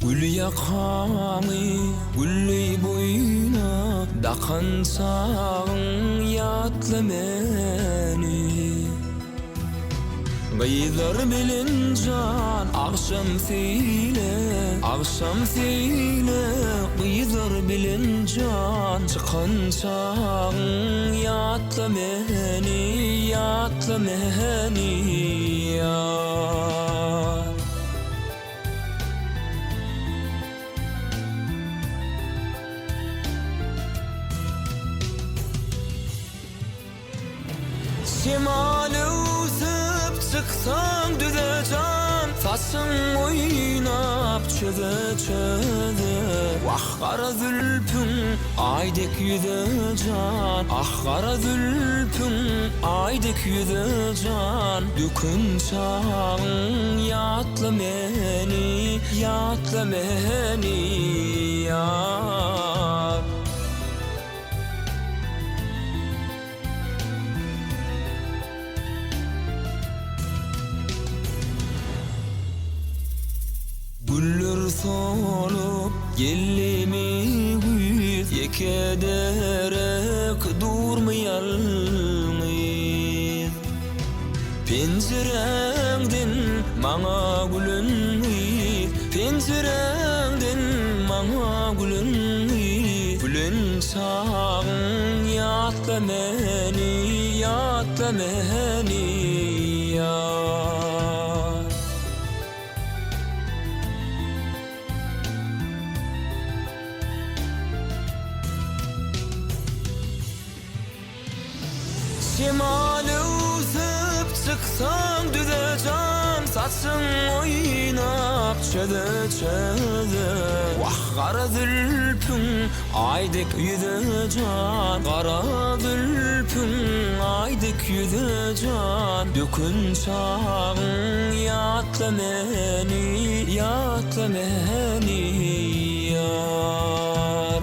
Gül yakany, gülley boyuna dakansağın yatla meni. Gıydar bilin can, akşam seyle, gıydar bilin can. Çıkansağın yatla meni, yatla meni yar. Şemalı uzıp çıksan düze can, saçın oynap çöze çöze. Vah kara zülfün aydek yüze can, ah kara zülfün aydek yüze can. Dükün çağın yatla meni, yatla meni yar. Güller solup yellimi güz, yekederek durmayalıyız. Pencerengden maňa gülünýiz, pencerengden maňa gülünýiz. Gülen çağın yatla meni, yatla meni yar. Şemalı uzıp çıksan düze can, saçın oynap çöze çöze. Vah kara zülfün aydek yüze can, kara zülfün aydek yüze can. Dükün çağın yatla meni, yatla meni yar.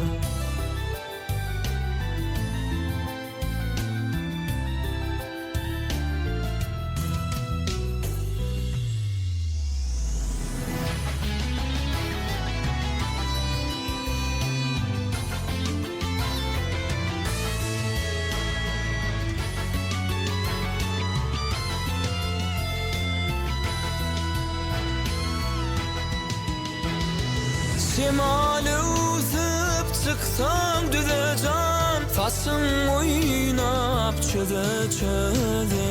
Şemalı uzıp çıksan düze can, saçın oynap çöze çöze.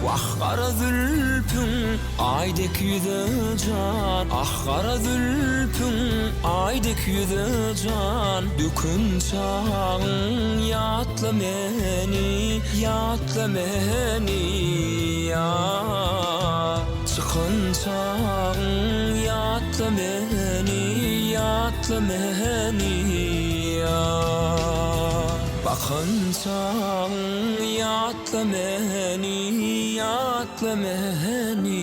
Vah kara zülfün aydek yüze can, ah kara zülfün aydek yüze can. Dükün çağın yatla meni, yatla meni yar. Çıkın çağın yatla meni, yatla meni yar. Bakın çağın yatla meni, yatla meni